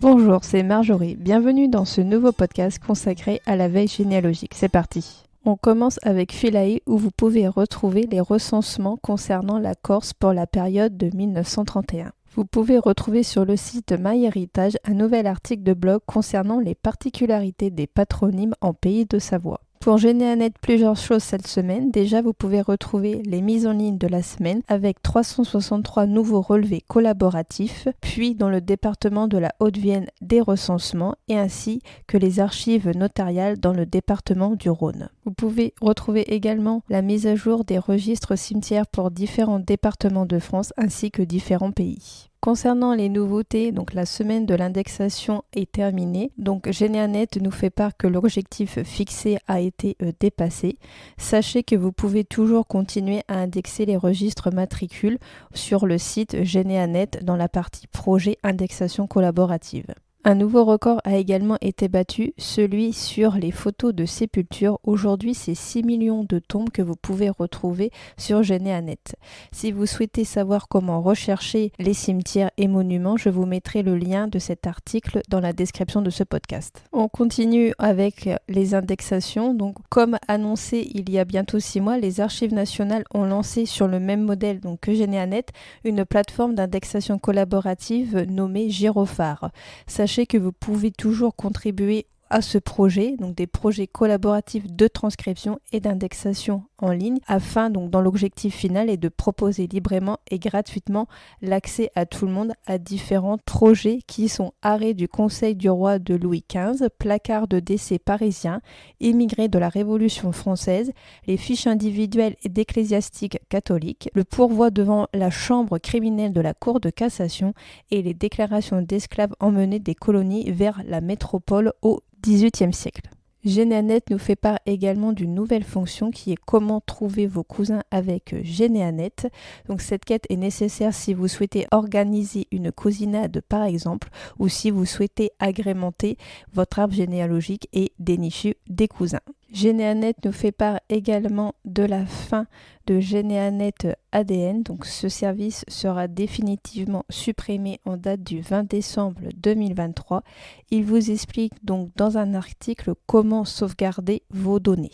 Bonjour, c'est Marjorie. Bienvenue dans ce nouveau podcast consacré à la veille généalogique. C'est parti. On commence avec Philae où vous pouvez retrouver les recensements concernant la Corse pour la période de 1931. Vous pouvez retrouver sur le site MyHéritage un nouvel article de blog concernant les particularités des patronymes en Pays de Savoie. Pour Généanet, plusieurs choses cette semaine. Déjà, vous pouvez retrouver les mises en ligne de la semaine avec 363 nouveaux relevés collaboratifs, puis dans le département de la Haute-Vienne des recensements et ainsi que les archives notariales dans le département du Rhône. Vous pouvez retrouver également la mise à jour des registres cimetières pour différents départements de France ainsi que différents pays. Concernant les nouveautés, donc la semaine de l'indexation est terminée. Donc Généanet nous fait part que l'objectif fixé a été dépassé. Sachez que vous pouvez toujours continuer à indexer les registres matricules sur le site Généanet dans la partie projet indexation collaborative. Un nouveau record a également été battu, celui sur les photos de sépulture. Aujourd'hui, c'est 6 millions de tombes que vous pouvez retrouver sur Généanet. Si vous souhaitez savoir comment rechercher les cimetières et monuments, je vous mettrai le lien de cet article dans la description de ce podcast. On continue avec les indexations. Donc, comme annoncé il y a bientôt 6 mois, les Archives nationales ont lancé sur le même modèle que Généanet une plateforme d'indexation collaborative nommée Gyrophare. Sachez que vous pouvez toujours contribuer à ce projet, donc des projets collaboratifs de transcription et d'indexation en ligne, afin donc dans l'objectif final est de proposer librement et gratuitement l'accès à tout le monde à différents projets qui sont arrêts du Conseil du roi de Louis XV, placards de décès parisiens, immigrés de la Révolution française, les fiches individuelles et d'ecclésiastiques catholiques, le pourvoi devant la chambre criminelle de la Cour de cassation et les déclarations d'esclaves emmenés des colonies vers la métropole au XVIIIe siècle. Généanet nous fait part également d'une nouvelle fonction qui est comment trouver vos cousins avec Généanet. Donc cette quête est nécessaire si vous souhaitez organiser une cousinade par exemple ou si vous souhaitez agrémenter votre arbre généalogique et dénicher des cousins. Généanet nous fait part également de la fin de Généanet ADN. Donc ce service sera définitivement supprimé en date du 20 décembre 2023. Il vous explique donc dans un article comment sauvegarder vos données.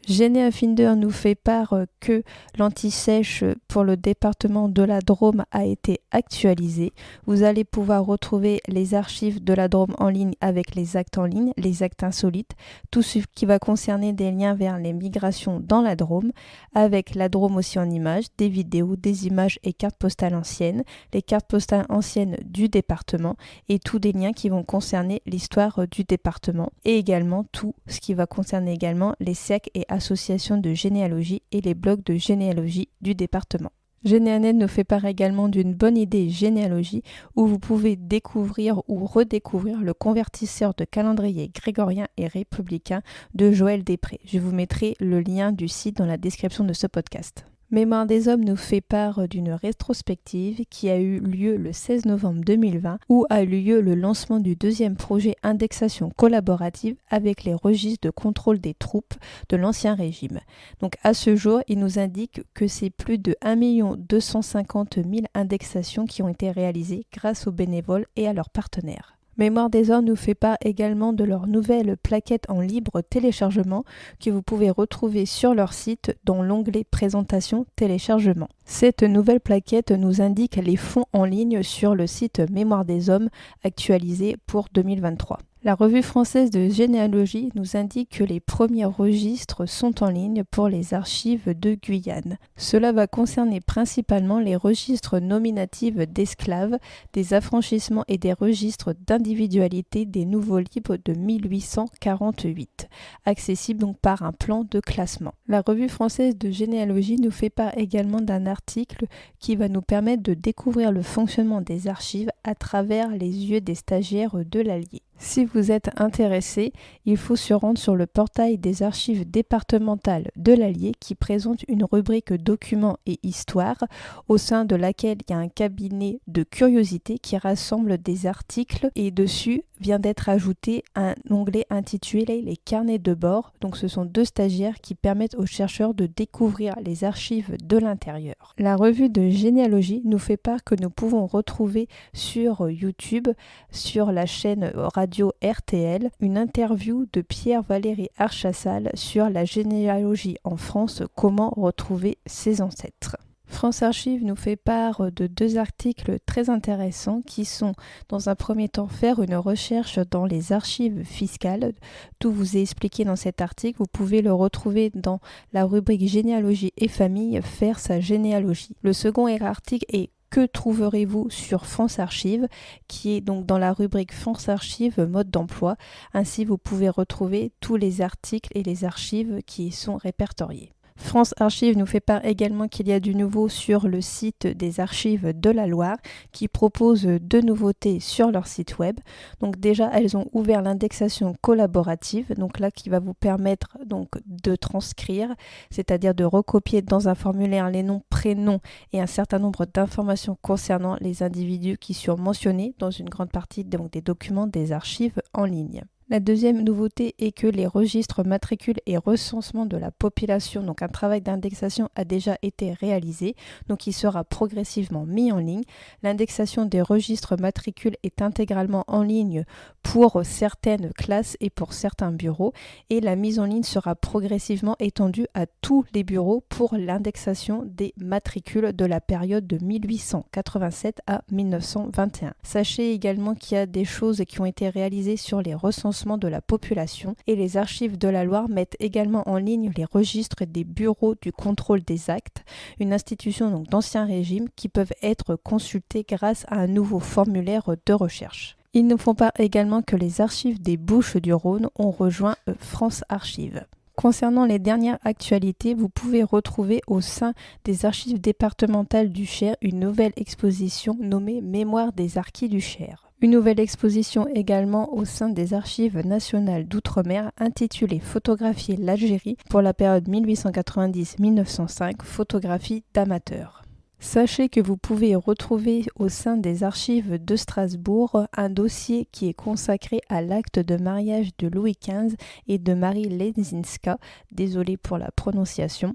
Généafinder nous fait part que l'anti-sèche pour le département de la Drôme a été actualisé. Vous allez pouvoir retrouver les archives de la Drôme en ligne avec les actes en ligne, les actes insolites, tout ce qui va concerner des liens vers les migrations dans la Drôme, avec la Drôme aussi en images, des vidéos, des images et cartes postales anciennes, les cartes postales anciennes du département et tous des liens qui vont concerner l'histoire du département et également tout ce qui va concerner également les cercles et associations de généalogie et les blogs de généalogie du département. Généanet nous fait part également d'une bonne idée généalogie où vous pouvez découvrir ou redécouvrir le convertisseur de calendrier grégorien et républicain de Joël Després. Je vous mettrai le lien du site dans la description de ce podcast. Mémoire des hommes nous fait part d'une rétrospective qui a eu lieu le 16 novembre 2020 où a eu lieu le lancement du deuxième projet indexation collaborative avec les registres de contrôle des troupes de l'Ancien Régime. Donc à ce jour, il nous indique que c'est plus de 1 250 000 indexations qui ont été réalisées grâce aux bénévoles et à leurs partenaires. Mémoire des hommes nous fait part également de leur nouvelle plaquette en libre téléchargement que vous pouvez retrouver sur leur site dans l'onglet présentation téléchargement. Cette nouvelle plaquette nous indique les fonds en ligne sur le site Mémoire des hommes actualisé pour 2023. La revue française de généalogie nous indique que les premiers registres sont en ligne pour les archives de Guyane. Cela va concerner principalement les registres nominatifs d'esclaves, des affranchissements et des registres d'individualité des nouveaux livres de 1848, accessibles donc par un plan de classement. La revue française de généalogie nous fait part également d'un article qui va nous permettre de découvrir le fonctionnement des archives à travers les yeux des stagiaires de l'Allier. Si vous êtes intéressé, il faut se rendre sur le portail des archives départementales de l'Allier qui présente une rubrique documents et histoire au sein de laquelle il y a un cabinet de curiosité qui rassemble des articles et dessus vient d'être ajouté un onglet intitulé les carnets de bord. Donc ce sont 2 stagiaires qui permettent aux chercheurs de découvrir les archives de l'intérieur. La revue de généalogie nous fait part que nous pouvons retrouver sur YouTube, sur la chaîne radio RTL, une interview de Pierre-Valéry Archassal sur la généalogie en France, comment retrouver ses ancêtres. France Archives nous fait part de 2 articles très intéressants qui sont, dans un premier temps, faire une recherche dans les archives fiscales. Tout vous est expliqué dans cet article. Vous pouvez le retrouver dans la rubrique généalogie et famille, faire sa généalogie. Le second article est que trouverez-vous sur France Archives, qui est donc dans la rubrique France Archives mode d'emploi. Ainsi, vous pouvez retrouver tous les articles et les archives qui y sont répertoriés. France Archives nous fait part également qu'il y a du nouveau sur le site des archives de la Loire qui propose 2 nouveautés sur leur site web. Donc déjà, elles ont ouvert l'indexation collaborative, donc là qui va vous permettre donc de transcrire, c'est-à-dire de recopier dans un formulaire les noms, prénoms et un certain nombre d'informations concernant les individus qui sont mentionnés dans une grande partie donc, des documents des archives en ligne. La deuxième nouveauté est que les registres matricules et recensements de la population, donc un travail d'indexation a déjà été réalisé, donc il sera progressivement mis en ligne. L'indexation des registres matricules est intégralement en ligne pour certaines classes et pour certains bureaux et la mise en ligne sera progressivement étendue à tous les bureaux pour l'indexation des matricules de la période de 1887 à 1921. Sachez également qu'il y a des choses qui ont été réalisées sur les recensements de la population et les archives de la Loire mettent également en ligne les registres des bureaux du contrôle des actes, une institution donc d'Ancien Régime qui peuvent être consultés grâce à un nouveau formulaire de recherche. Ils nous font part également que les archives des Bouches-du-Rhône ont rejoint France Archives. Concernant les dernières actualités, vous pouvez retrouver au sein des archives départementales du Cher une nouvelle exposition nommée Mémoire des harkis du Cher. Une nouvelle exposition également au sein des archives nationales d'outre-mer intitulée Photographier l'Algérie pour la période 1890-1905, photographie d'amateurs. Sachez que vous pouvez retrouver au sein des archives de Strasbourg un dossier qui est consacré à l'acte de mariage de Louis XV et de Marie Leczinska, désolé pour la prononciation.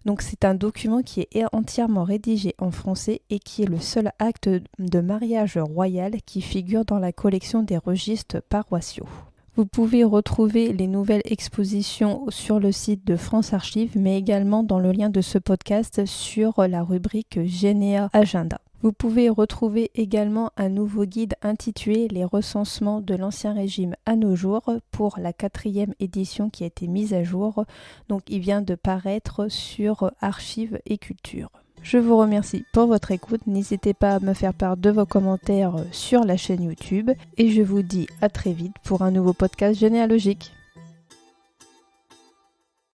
Donc c'est un document qui est entièrement rédigé en français et qui est le seul acte de mariage royal qui figure dans la collection des registres paroissiaux. Vous pouvez retrouver les nouvelles expositions sur le site de France Archives, mais également dans le lien de ce podcast sur la rubrique Généa Agenda. Vous pouvez retrouver également un nouveau guide intitulé Les recensements de l'Ancien Régime à nos jours pour la 4e édition qui a été mise à jour. Donc il vient de paraître sur Archives et Culture. Je vous remercie pour votre écoute, n'hésitez pas à me faire part de vos commentaires sur la chaîne YouTube et je vous dis à très vite pour un nouveau podcast généalogique.